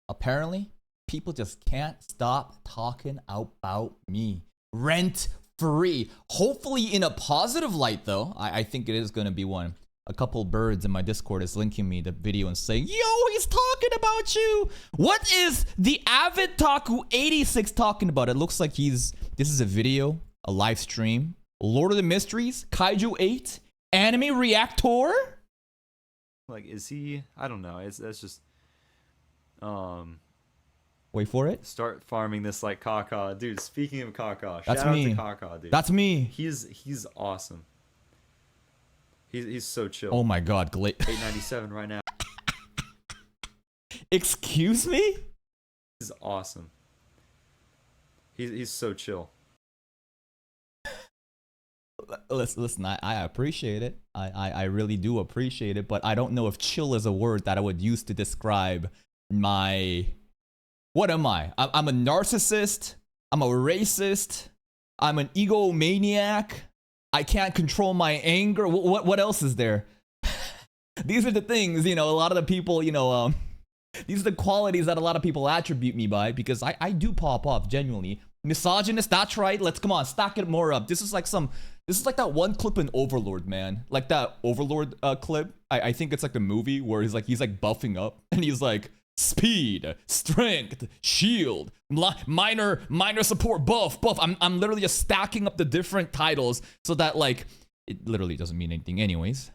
apparently, people just can't stop talking about me. Rent free. Hopefully in a positive light though. I think it is gonna be one. A couple birds in my Discord is linking me the video and saying, yo, he's talking about you. What is the Avid Taku 86 talking about? It looks like this is a video, a live stream. Lord of the Mysteries, Kaiju 8, Anime Reactor? Like, is he? I don't know. That's just Wait for it. start farming this like Kaka, dude. Speaking of Kaka, That's shout me. out to Kaka, dude. That's me. He's awesome. He's so chill. Oh my god, 897 right now. Excuse me? He's awesome. He's so chill. Listen, I appreciate it. I really do appreciate it, but I don't know if chill is a word that I would use to describe my... What am I? I'm a narcissist. I'm a racist. I'm an egomaniac. I can't control my anger. What else is there? These are the things, a lot of the people, these are the qualities that a lot of people attribute me by, because I do pop off, genuinely. Misogynist, that's right. Let's, come on, stack it more up. This is like that one clip in Overlord, man. Like that Overlord clip. I think it's like the movie where he's like buffing up and he's like, speed, strength, shield, minor support, buff. I'm literally just stacking up the different titles so that like it literally doesn't mean anything anyways.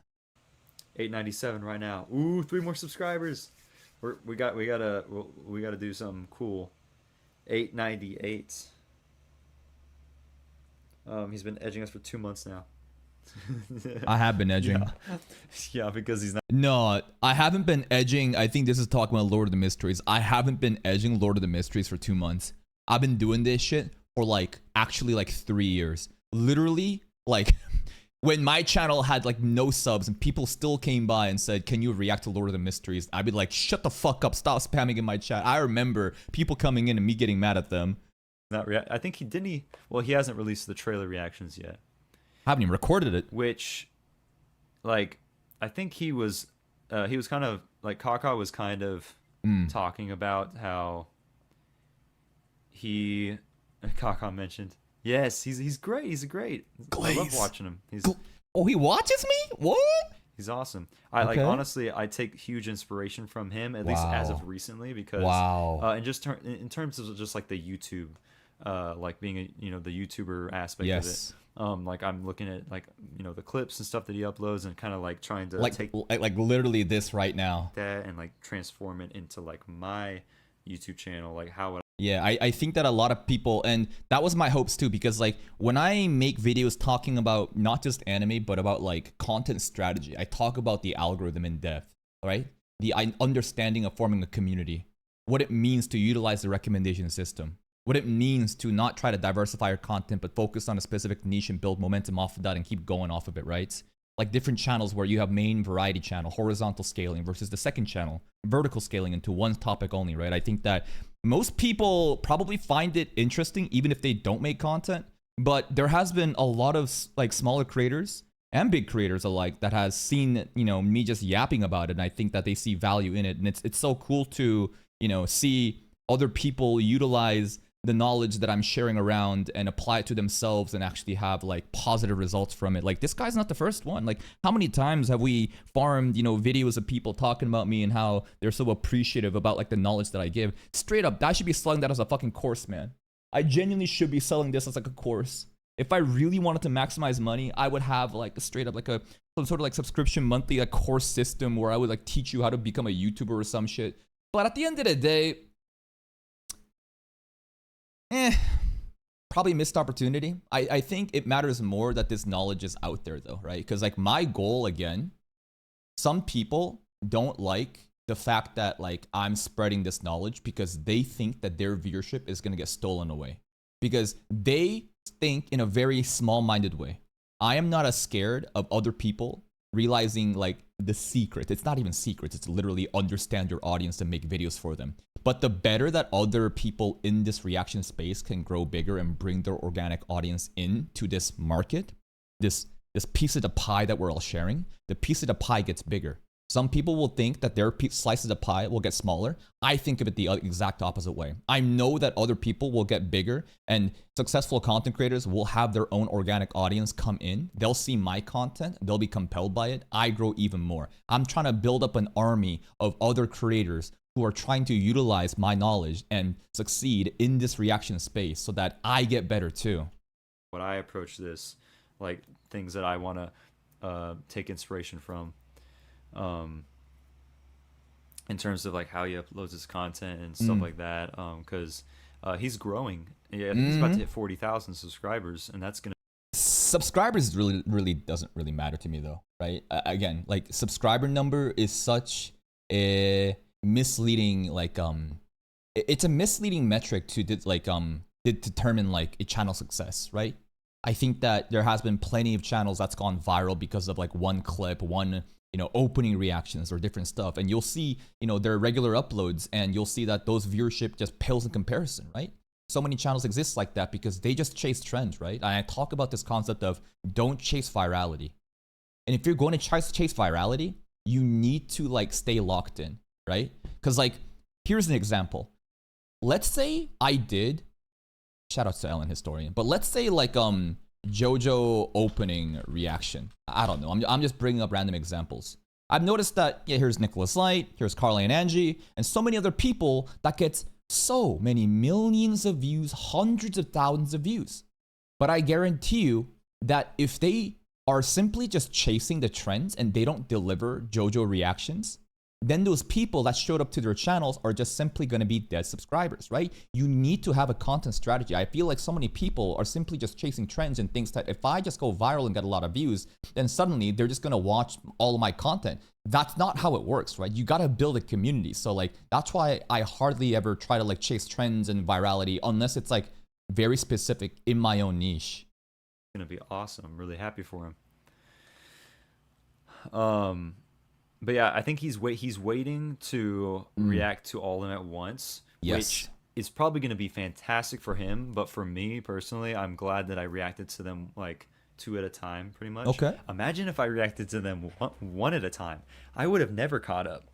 897 right now. Ooh, 3 more subscribers. We gotta do something cool. 898. He's been edging us for 2 months now. I have been edging. Yeah, because he's not. No, I haven't been edging. I think this is talking about Lord of the Mysteries. I haven't been edging Lord of the Mysteries for 2 months. I've been doing this shit for actually 3 years. Literally, when my channel had no subs and people still came by and said, can you react to Lord of the Mysteries? I'd be like, shut the fuck up, stop spamming in my chat. I remember people coming in and me getting mad at them. I think he hasn't released the trailer reactions yet. I haven't even recorded it. Which, I think he was kind of, Kaka was kind of talking about how Kaka mentioned, yes, he's great, he's great. Glaze. I love watching him. Oh, he watches me? What? He's awesome. Okay. Honestly, I take huge inspiration from him, at least as of recently, because and just in terms of just the YouTube, being the YouTuber aspect of it. I'm looking at the clips and stuff that he uploads and kind of trying to take literally this right now that and transform it into my YouTube channel. How would Yeah, I think that a lot of people, and that was my hopes too, because when I make videos talking about not just anime but about content strategy, I talk about the algorithm in depth, right? The understanding of forming a community, what it means to utilize the recommendation system, what it means to not try to diversify your content but focus on a specific niche and build momentum off of that and keep going off of it, right? Different channels where you have main variety channel, horizontal scaling, versus the second channel, vertical scaling into one topic only, right? I think that most people probably find it interesting even if they don't make content, but there has been a lot of smaller creators and big creators alike that has seen, me just yapping about it, and I think that they see value in it, and it's so cool to, see other people utilize the knowledge that I'm sharing around and apply it to themselves and actually have positive results from it. This guy's not the first one. How many times have we farmed, videos of people talking about me and how they're so appreciative about the knowledge that I give? Straight up, I should be selling that as a fucking course, man. I genuinely should be selling this as a course. If I really wanted to maximize money, I would have straight up some sort of subscription monthly course system where I would teach you how to become a YouTuber or some shit. But at the end of the day, probably missed opportunity. I think it matters more that this knowledge is out there though, right? Because my goal, again, some people don't like the fact that I'm spreading this knowledge because they think that their viewership is going to get stolen away. Because they think in a very small-minded way. I am not as scared of other people realizing the secret. It's not even secrets. It's literally understand your audience and make videos for them. But the better that other people in this reaction space can grow bigger and bring their organic audience into this market, this piece of the pie that we're all sharing, the piece of the pie gets bigger. Some people will think that their slices of pie will get smaller. I think of it the exact opposite way. I know that other people will get bigger, and successful content creators will have their own organic audience come in. They'll see my content, they'll be compelled by it. I grow even more. I'm trying to build up an army of other creators who are trying to utilize my knowledge and succeed in this reaction space so that I get better too. When I approach this, like things that I want to take inspiration from, in terms of like how he uploads his content and stuff like that, because he's growing. Yeah, I think he's about to hit 40,000 subscribers, and that's gonna. Subscribers really doesn't really matter to me though, right? Again, like subscriber number is such a misleading, like it's a misleading metric to determine like a channel success, right? I think that there has been plenty of channels that's gone viral because of like one clip, one opening reactions or different stuff, and you'll see their regular uploads, and you'll see that those viewership just pales in comparison, right? So many channels exist like that because they just chase trends, right? And I talk about this concept of don't chase virality, and if you're going to chase virality, you need to like stay locked in, right? Because like here's an example. Let's say I did, shout out to Ellen Historian, but let's say like JoJo opening reaction. I don't know. I'm just bringing up random examples. I've noticed that, yeah, here's Nicholas Light, here's Carly and Angie, and so many other people that gets so many millions of views, hundreds of thousands of views. But I guarantee you that if they are simply just chasing the trends and they don't deliver JoJo reactions, then those people that showed up to their channels are just simply going to be dead subscribers, right? You need to have a content strategy. I feel like so many people are simply just chasing trends and thinks that if I just go viral and get a lot of views, then suddenly they're just going to watch all of my content. That's not how it works, right? You got to build a community. So like, that's why I hardly ever try to like chase trends and virality unless it's like very specific in my own niche. It's going to be awesome. I'm really happy for him. But yeah, I think he's waiting to react to all of them at once, which is probably going to be fantastic for him. But for me personally, I'm glad that I reacted to them like 2 at a time, pretty much. Okay. Imagine if I reacted to them one at a time. I would have never caught up.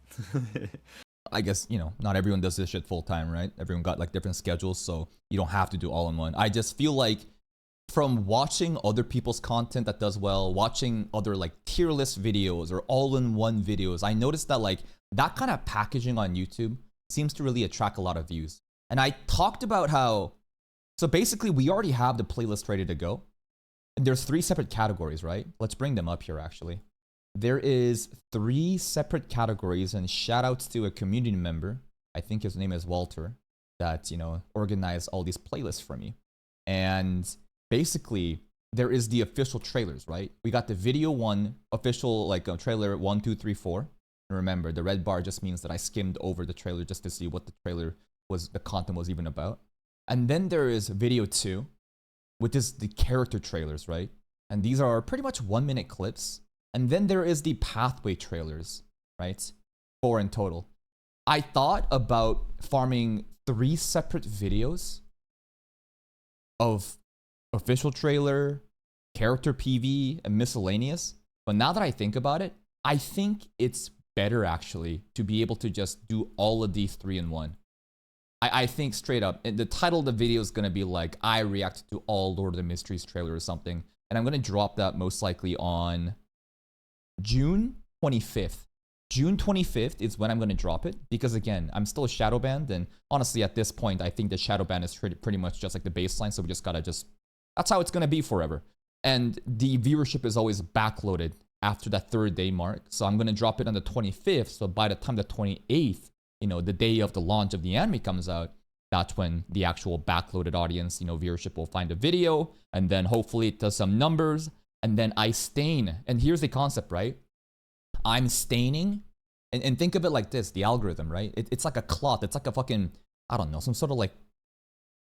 I guess, not everyone does this shit full time, right? Everyone got like different schedules, so you don't have to do all in one. I just feel like from watching other people's content that does well, watching other like tier list videos or all-in-one videos, I noticed that like that kind of packaging on YouTube seems to really attract a lot of views. And I talked about how, so basically we already have the playlist ready to go. And there's 3 separate categories, right? Let's bring them up here actually. There is 3 separate categories, and shout outs to a community member, I think his name is Walter, that, organized all these playlists for me. And basically, there is the official trailers, right? We got the video 1, official like trailer 1, 2, 3, 4. And remember, the red bar just means that I skimmed over the trailer just to see what the trailer was, the content was even about. And then there is video 2, which is the character trailers, right? And these are pretty much 1-minute clips. And then there is the pathway trailers, right? 4 in total. I thought about farming 3 separate videos of official trailer, character PV, and miscellaneous. But now that I think about it, I think it's better actually to be able to just do all of these 3 in 1. I think straight up, the title of the video is going to be like, I reacted to all Lord of the Mysteries trailer or something. And I'm going to drop that most likely on June 25th. June 25th is when I'm going to drop it, because again, I'm still a shadow banned, and honestly at this point, I think the shadow ban is pretty much just like the baseline, so we just gotta that's how it's going to be forever. And the viewership is always backloaded after that 3rd day mark, so I'm going to drop it on the 25th, so by the time the 28th, the day of the launch of the anime comes out, that's when the actual backloaded audience, viewership will find a video, and then hopefully it does some numbers, and then I stain. And here's the concept, right? I'm staining, and think of it like this, the algorithm, right? It's like a cloth. It's like a fucking, I don't know, some sort of like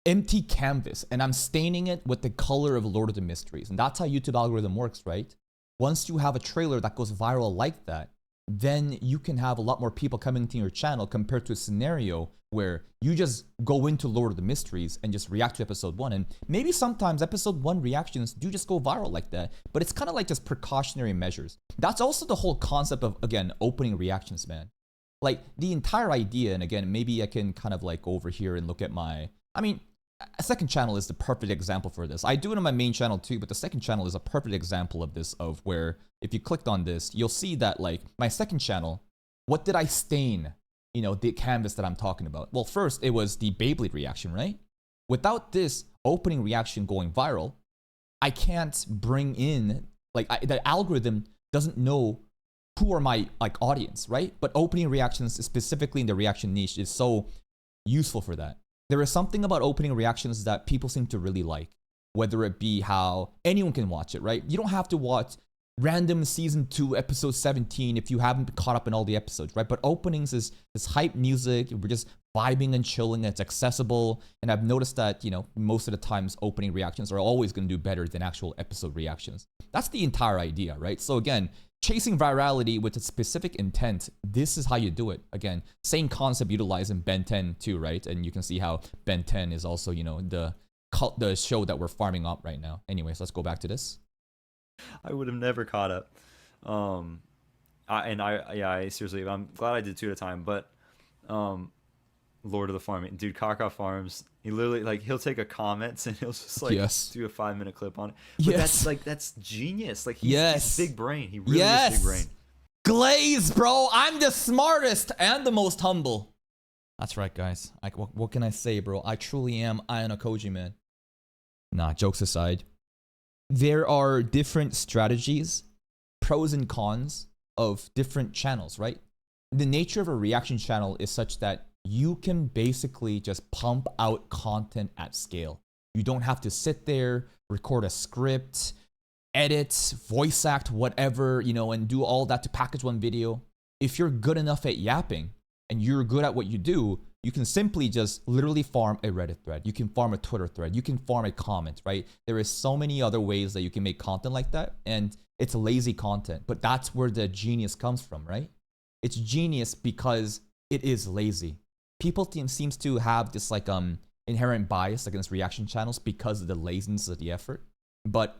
empty canvas, and I'm staining it with the color of Lord of the Mysteries. And that's how YouTube algorithm works, right? Once you have a trailer that goes viral like that, then you can have a lot more people coming to your channel compared to a scenario where you just go into Lord of the Mysteries and just react to episode 1. And maybe sometimes episode 1 reactions do just go viral like that, but it's kind of like just precautionary measures. That's also the whole concept of, again, opening reactions, man. Like the entire idea, and again, maybe I can kind of like go over here and look at my, I mean, a second channel is the perfect example for this. I do it on my main channel too, but the second channel is a perfect example of this, of where if you clicked on this, you'll see that like my second channel, what did I stain, you know, the canvas that I'm talking about? Well, first it was the Beyblade reaction, right? Without this opening reaction going viral, I can't bring in, like the algorithm doesn't know who are my like audience, right? But opening reactions, specifically in the reaction niche, is so useful for that. There is something about opening reactions that people seem to really like, whether it be how anyone can watch it, right? You don't have to watch random season 2 episode 17 if you haven't caught up in all the episodes, right? But openings is this hype music. We're just vibing and chilling. It's accessible. And I've noticed that, you know, most of the times opening reactions are always going to do better than actual episode reactions. That's the entire idea, right? So again, chasing virality with a specific intent, this is how you do it. Again, same concept utilized in Ben 10 too, right? And you can see how Ben 10 is also, you know, the show that we're farming up right now. Anyways, let's go back to this. I would have never caught up. I seriously, I'm glad I did 2 at a time, but Lord of the Farming, dude, Kaka Farms, he literally, like, he'll take a comment and he'll just like do a 5-minute clip on it. But that's genius. Like, he's big brain. He really is big brain. Glaze, bro. I'm the smartest and the most humble. That's right, guys. Like, what can I say, bro? I truly am Ayano man. Nah, jokes aside, there are different strategies, pros and cons of different channels, right? The nature of a reaction channel is such that you can basically just pump out content at scale. You don't have to sit there, record a script, edit, voice act, whatever, you know, and do all that to package one video. If you're good enough at yapping and you're good at what you do, you can simply just literally farm a Reddit thread. You can farm a Twitter thread. You can farm a comment, right? There is so many other ways that you can make content like that, and it's lazy content, but that's where the genius comes from, right? It's genius because it is lazy. People seems to have this like inherent bias against reaction channels because of the laziness of the effort. But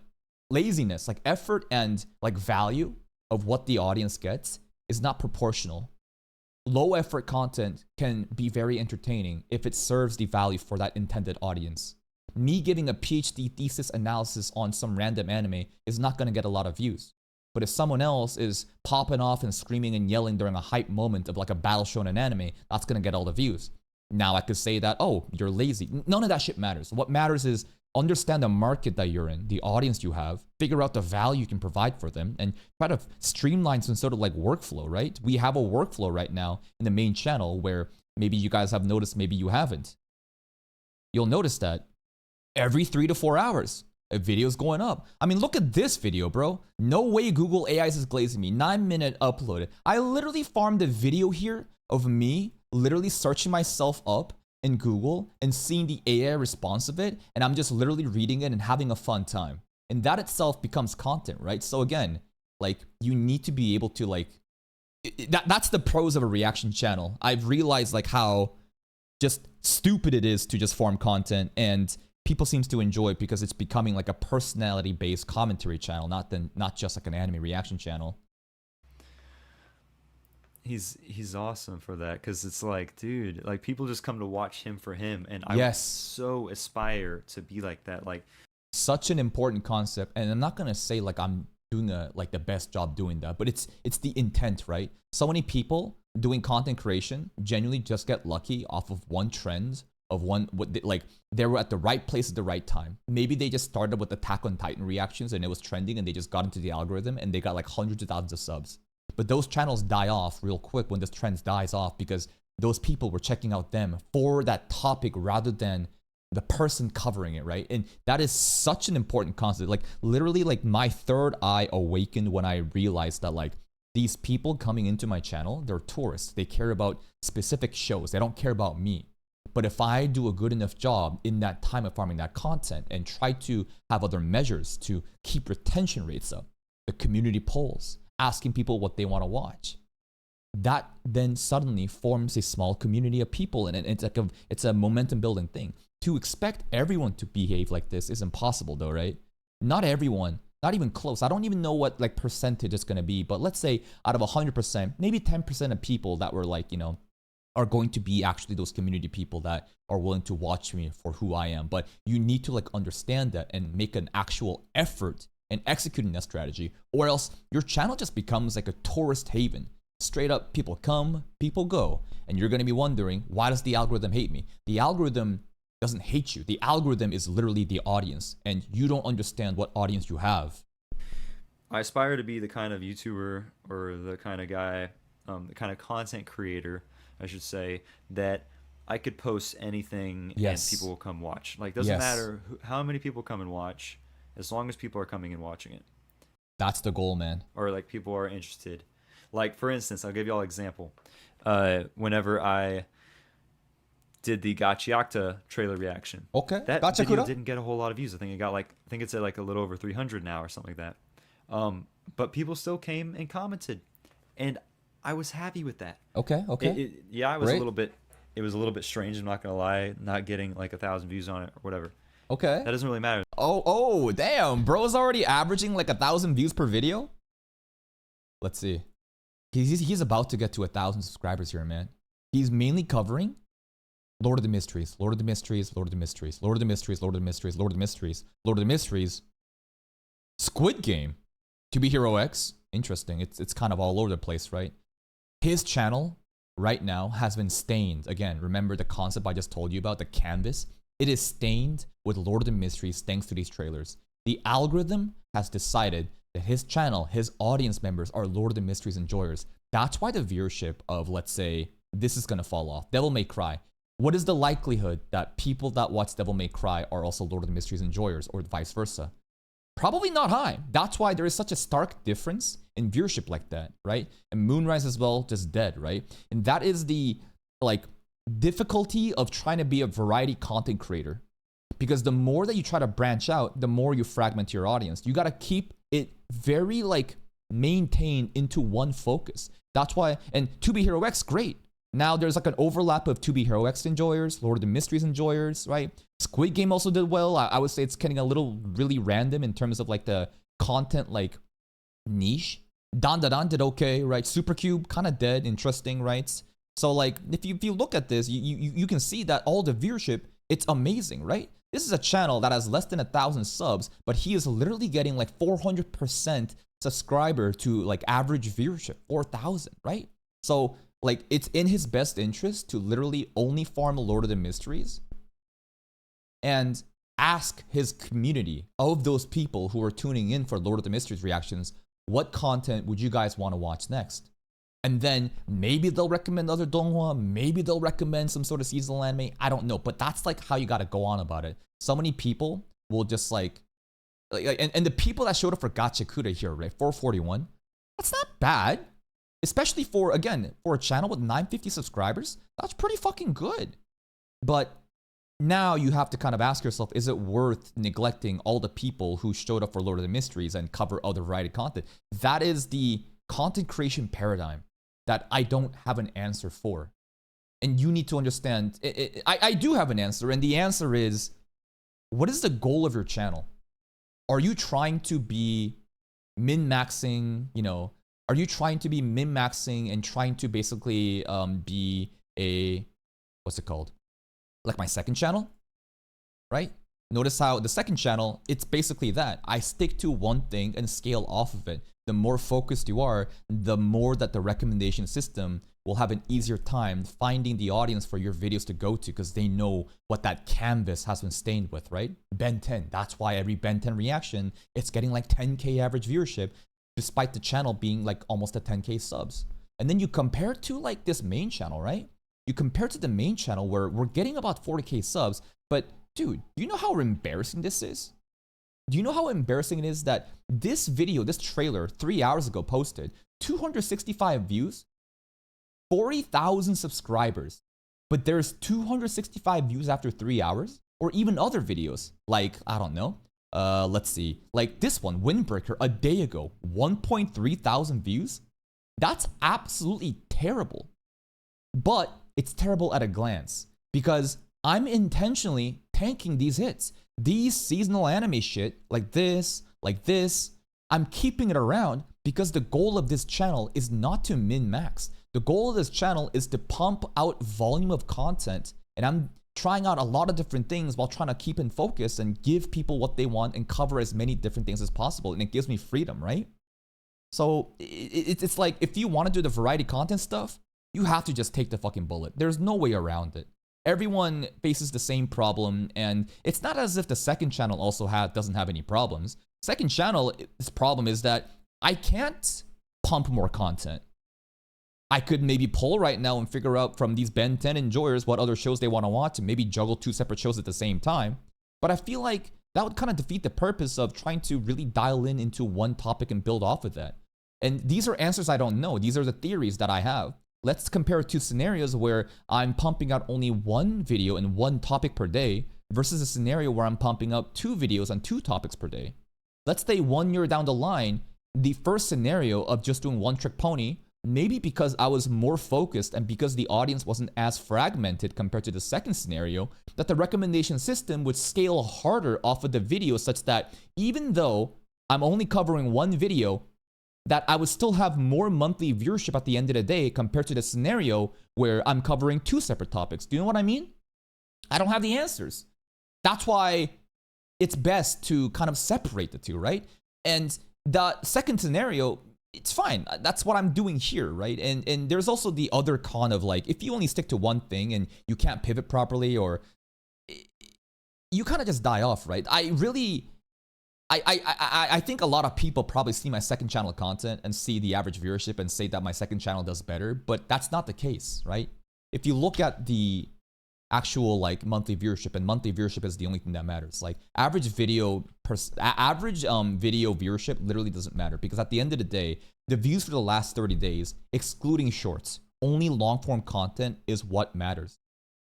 laziness, like effort and like value of what the audience gets is not proportional. Low effort content can be very entertaining if it serves the value for that intended audience. Me giving a PhD thesis analysis on some random anime is not going to get a lot of views. But if someone else is popping off and screaming and yelling during a hype moment of like a battle shown in anime, that's going to get all the views. Now I could say that, oh, you're lazy. None of that shit matters. What matters is understand the market that you're in, the audience you have, figure out the value you can provide for them, and try to streamline some sort of like workflow, right? We have a workflow right now in the main channel where maybe you guys have noticed, maybe you haven't. You'll notice that every 3 to 4 hours, a video's going up. I mean, look at this video, bro. No way Google AI is glazing me. 9-minute uploaded. I literally farmed a video here of me literally searching myself up in Google and seeing the AI response of it, and I'm just literally reading it and having a fun time. And that itself becomes content, right? So again, like, you need to be able to like, that's the pros of a reaction channel. I've realized like how just stupid it is to just farm content, and people seems to enjoy it because it's becoming like a personality-based commentary channel, not just like an anime reaction channel. He's awesome for that, because it's like, dude, like, people just come to watch him for him, and I so aspire to be like that. Like, such an important concept, and I'm not gonna say like I'm doing the best job doing that, but it's the intent, right? So many people doing content creation genuinely just get lucky off of one trend of like they were at the right place at the right time. Maybe they just started with Attack on Titan reactions and it was trending and they just got into the algorithm and they got like hundreds of thousands of subs. But those channels die off real quick when this trend dies off because those people were checking out them for that topic rather than the person covering it, right? And that is such an important concept. Like, literally, like, my third eye awakened when I realized that, like, these people coming into my channel, they're tourists. They care about specific shows. They don't care about me. But if I do a good enough job in that time of farming that content and try to have other measures to keep retention rates up, the community polls, asking people what they want to watch, that then suddenly forms a small community of people, and it's a momentum building thing. To expect everyone to behave like this is impossible though, right? Not everyone, not even close. I don't even know what like percentage it's gonna be, but let's say out of 100%, maybe 10% of people that were like, are going to be actually those community people that are willing to watch me for who I am. But you need to like understand that and make an actual effort in executing that strategy, or else your channel just becomes like a tourist haven. Straight up, people come, people go, and you're gonna be wondering, why does the algorithm hate me? The algorithm doesn't hate you. The algorithm is literally the audience, and you don't understand what audience you have. I aspire to be the kind of YouTuber or the kind of guy, the kind of content creator, I should say, that I could post anything and people will come watch. Like, doesn't matter how many people come and watch, as long as people are coming and watching it. That's the goal, man. Or like people are interested. Like, for instance, I'll give you all an example. Whenever I did the Gachiakta trailer reaction. Okay. That video didn't get a whole lot of views. I think it's at like a little over 300 now or something like that. But people still came and commented, and I was happy with that. Okay. I was it was a little bit strange, I'm not gonna lie, not getting like 1,000 views on it or whatever. Okay. That doesn't really matter. Oh, damn. Bro's already averaging like 1,000 views per video? Let's see. He's about to get to 1,000 subscribers here, man. He's mainly covering Lord of the Mysteries, Lord of the Mysteries, Lord of the Mysteries, Lord of the Mysteries, Lord of the Mysteries, Lord of the Mysteries, Lord of the Mysteries, Squid Game, To Be Hero X. Interesting. It's kind of all over the place, right? His channel right now has been stained. Again, remember the concept I just told you about, the canvas? It is stained with Lord of the Mysteries thanks to these trailers. The algorithm has decided that his channel, his audience members are Lord of the Mysteries enjoyers. That's why the viewership of, let's say, this is gonna fall off. Devil May Cry. What is the likelihood that people that watch Devil May Cry are also Lord of the Mysteries enjoyers, or vice versa? Probably not high. That's why there is such a stark difference in viewership like that, right? And Moonrise as well, just dead, right? And that is the like difficulty of trying to be a variety content creator. Because the more that you try to branch out, the more you fragment your audience. You gotta keep it very like maintained into one focus. That's why, and To Be Hero X, great. Now there's like an overlap of To Be Hero X enjoyers, Lord of the Mysteries enjoyers, right? Squid Game also did well. I would say it's getting a little really random in terms of like the content like niche. Dan did okay, right? Supercube kind of dead, interesting, right? So like if you look at this, you can see that all the viewership, it's amazing, right? This is a channel that has less than 1,000 subs, but he is literally getting like 400% subscriber to like average viewership, 4,000, right? So like it's in his best interest to literally only farm Lord of the Mysteries and ask his community of those people who are tuning in for Lord of the Mysteries reactions, what content would you guys want to watch next? And then maybe they'll recommend other donghua, maybe they'll recommend some sort of seasonal anime, I don't know. But that's like how you gotta go on about it. So many people will just like and the people that showed up for Gachakuda here, right, 441, that's not bad. Especially for a channel with 950 subscribers, that's pretty fucking good. But now you have to kind of ask yourself, is it worth neglecting all the people who showed up for Lord of the Mysteries and cover other variety content? That is the content creation paradigm that I don't have an answer for. And you need to understand, I do have an answer, and the answer is, what is the goal of your channel? Are you trying to be min-maxing, are you trying to be min-maxing and trying to basically be a, what's it called? Like my second channel, right? Notice how the second channel, it's basically that. I stick to one thing and scale off of it. The more focused you are, the more that the recommendation system will have an easier time finding the audience for your videos to go to because they know what that canvas has been stained with, right? Ben 10, that's why every Ben 10 reaction, it's getting like 10K average viewership despite the channel being like almost at 10K subs. And then you compare to like this main channel, right? You compare to the main channel where we're getting about 40K subs, but dude, do you know how embarrassing this is? Do you know how embarrassing it is that this video, this trailer 3 hours ago posted, 265 views, 40,000 subscribers, but there's 265 views after 3 hours? Or even other videos, like, I don't know, let's see, like this one, Windbreaker, a day ago, 1.3 thousand views, That's absolutely terrible. But it's terrible at a glance because I'm intentionally tanking these hits. These seasonal anime shit, like this, I'm keeping it around because the goal of this channel is not to min-max. The goal of this channel is to pump out volume of content, and I'm trying out a lot of different things while trying to keep in focus and give people what they want and cover as many different things as possible, and it gives me freedom, right? So it's like, if you want to do the variety content stuff, you have to just take the fucking bullet. There's no way around it. Everyone faces the same problem, and it's not as if the second channel also doesn't have any problems. Second channel's problem is that I can't pump more content. I could maybe pull right now and figure out from these Ben 10 enjoyers what other shows they want to watch and maybe juggle 2 separate shows at the same time. But I feel like that would kind of defeat the purpose of trying to really dial in into one topic and build off of that. And these are answers I don't know. These are the theories that I have. Let's compare 2 scenarios where I'm pumping out only 1 video and 1 topic per day versus a scenario where I'm pumping out 2 videos on 2 topics per day. Let's say 1 year down the line, the first scenario of just doing one trick pony, maybe because I was more focused and because the audience wasn't as fragmented compared to the second scenario, that the recommendation system would scale harder off of the video such that even though I'm only covering 1 video, that I would still have more monthly viewership at the end of the day compared to the scenario where I'm covering 2 separate topics. Do you know what I mean? I don't have the answers. That's why it's best to kind of separate the 2, right? And the second scenario, it's fine. That's what I'm doing here, right? And there's also the other con of like, if you only stick to one thing and you can't pivot properly, or you kind of just die off, right? I think a lot of people probably see my second channel content and see the average viewership and say that my second channel does better, but that's not the case, right? If you look at the actual like monthly viewership, and monthly viewership is the only thing that matters. Like average video viewership literally doesn't matter, because at the end of the day, the views for the last 30 days, excluding shorts, only long form content is what matters.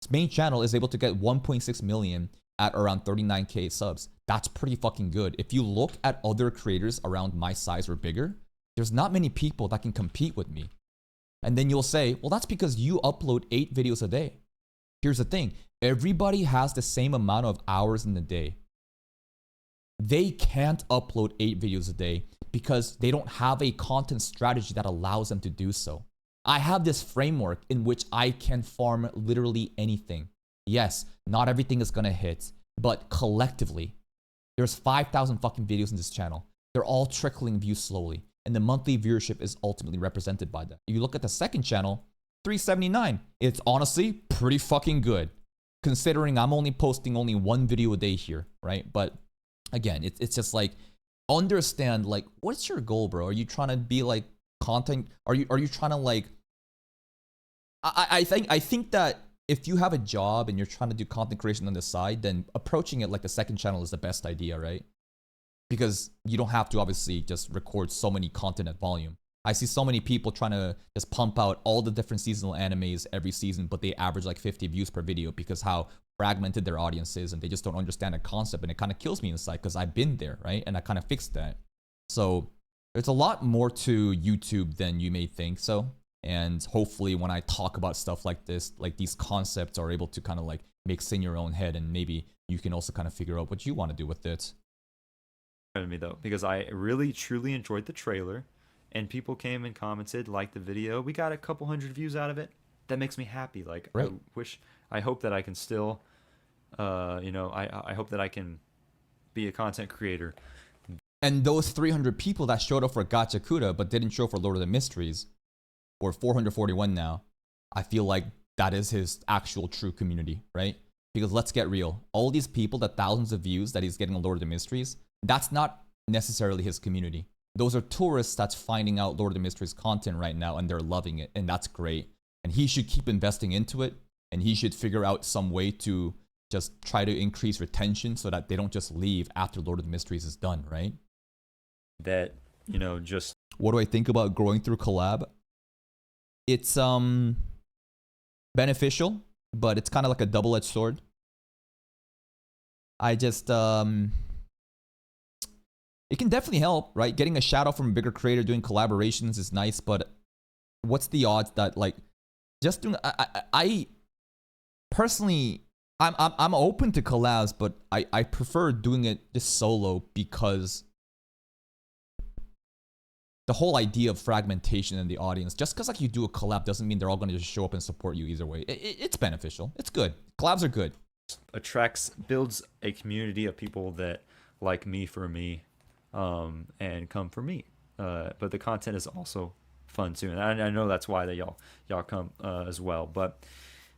This main channel is able to get 1.6 million at around 39k subs. That's pretty fucking good. If you look at other creators around my size or bigger, there's not many people that can compete with me. And then you'll say, well, that's because you upload 8 videos a day. Here's the thing. Everybody has the same amount of hours in the day. They can't upload 8 videos a day because they don't have a content strategy that allows them to do so. I have this framework in which I can farm literally anything. Yes, not everything is gonna hit, but collectively, there's 5,000 fucking videos in this channel. They're all trickling views slowly, and the monthly viewership is ultimately represented by that. If you look at the second channel, 379. It's honestly pretty fucking good, considering I'm only posting only 1 video a day here, right? But again, it's just like, understand, like, what's your goal, bro? Are you trying to be like content? Are you trying to like? I think that if you have a job and you're trying to do content creation on the side, then approaching it like the second channel is the best idea, right? Because you don't have to obviously just record so many content at volume. I see so many people trying to just pump out all the different seasonal animes every season, but they average like 50 views per video because how fragmented their audience is, and they just don't understand the concept, and it kind of kills me inside because I've been there, right? And I kind of fixed that. So there's a lot more to YouTube than you may think so. And hopefully when I talk about stuff like this, like these concepts are able to kind of like mix in your own head, and maybe you can also kind of figure out what you want to do with it. Me though, because I really truly enjoyed the trailer, and people came and commented, liked the video. We got a couple hundred views out of it. That makes me happy. Like, right. I hope that I can still, I hope that I can be a content creator. And those 300 people that showed up for Gachakuda but didn't show for Lord of the Mysteries, or 441 now, I feel like that is his actual true community, right? Because let's get real. All these people, the thousands of views that he's getting on Lord of the Mysteries, that's not necessarily his community. Those are tourists that's finding out Lord of the Mysteries content right now, and they're loving it, and that's great. And he should keep investing into it, and he should figure out some way to just try to increase retention so that they don't just leave after Lord of the Mysteries is done, right? That, just... What do I think about growing through collab? It's beneficial, but it's kind of like a double-edged sword. I just it can definitely help, right? Getting a shout out from a bigger creator doing collaborations is nice, but what's the odds that like just doing I personally I'm open to collabs, but I prefer doing it just solo because the whole idea of fragmentation in the audience, just because like you do a collab doesn't mean they're all going to just show up and support you either way. It's beneficial. It's good. Collabs are good. Builds a community of people that like me for me, and come for me. But the content is also fun too, and I know that's why that y'all come as well. But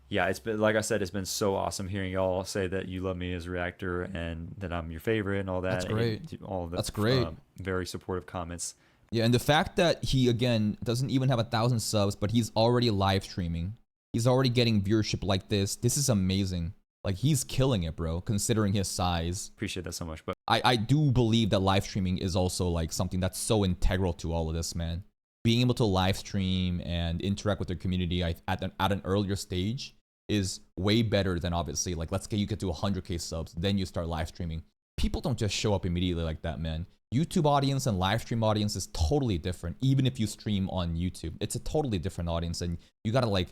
yeah, it's been, like I said, it's been so awesome hearing y'all say that you love me as a reactor and that I'm your favorite and all that. That's great. And all of the, that's great. Very supportive comments. Yeah, and the fact that he, again, doesn't even have 1,000 subs, but he's already live streaming. He's already getting viewership like this. This is amazing. Like, he's killing it, bro, considering his size. Appreciate that so much. But I do believe that live streaming is also, like, something that's so integral to all of this, man. Being able to live stream and interact with the community at an earlier stage is way better than, obviously, like, let's say you get to 100K subs, then you start live streaming. People don't just show up immediately like that, man. YouTube audience and live stream audience is totally different. Even if you stream on YouTube, it's a totally different audience, and you gotta like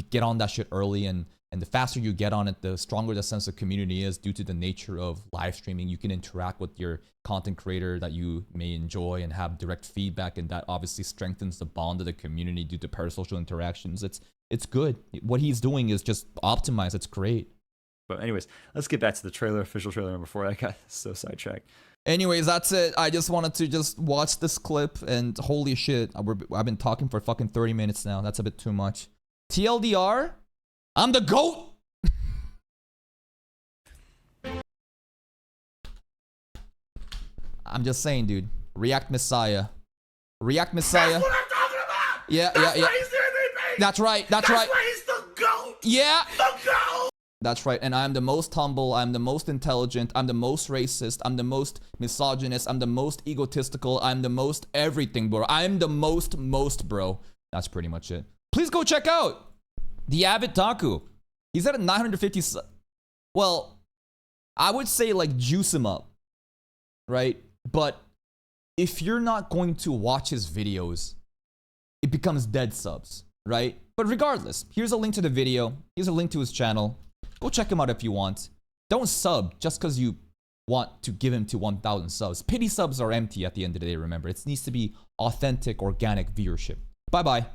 get on that shit early. And the faster you get on it, the stronger the sense of community is due to the nature of live streaming. You can interact with your content creator that you may enjoy and have direct feedback, and that obviously strengthens the bond of the community due to parasocial interactions. It's good. What he's doing is just optimized. It's great. But anyways, let's get back to the trailer, official trailer before I got so sidetracked. Anyways, that's it. I just wanted to just watch this clip, and holy shit, I've been talking for fucking 30 minutes now. That's a bit too much. TLDR, I'm the GOAT! I'm just saying, dude. React Messiah. React Messiah. That's what I'm talking about! Yeah. That's right. That's why he's the GOAT! Yeah! The GOAT! That's right, and I'm the most humble, I'm the most intelligent, I'm the most racist, I'm the most misogynist, I'm the most egotistical, I'm the most everything, bro. I'm the most, bro. That's pretty much it. Please go check out the Avid Taku. He's at a 950, well, I would say like juice him up, right? But if you're not going to watch his videos, it becomes dead subs, right? But regardless, here's a link to the video, here's a link to his channel. Go check him out if you want. Don't sub just because you want to give him to 1,000 subs. Pity subs are empty at the end of the day, remember. It needs to be authentic, organic viewership. Bye-bye.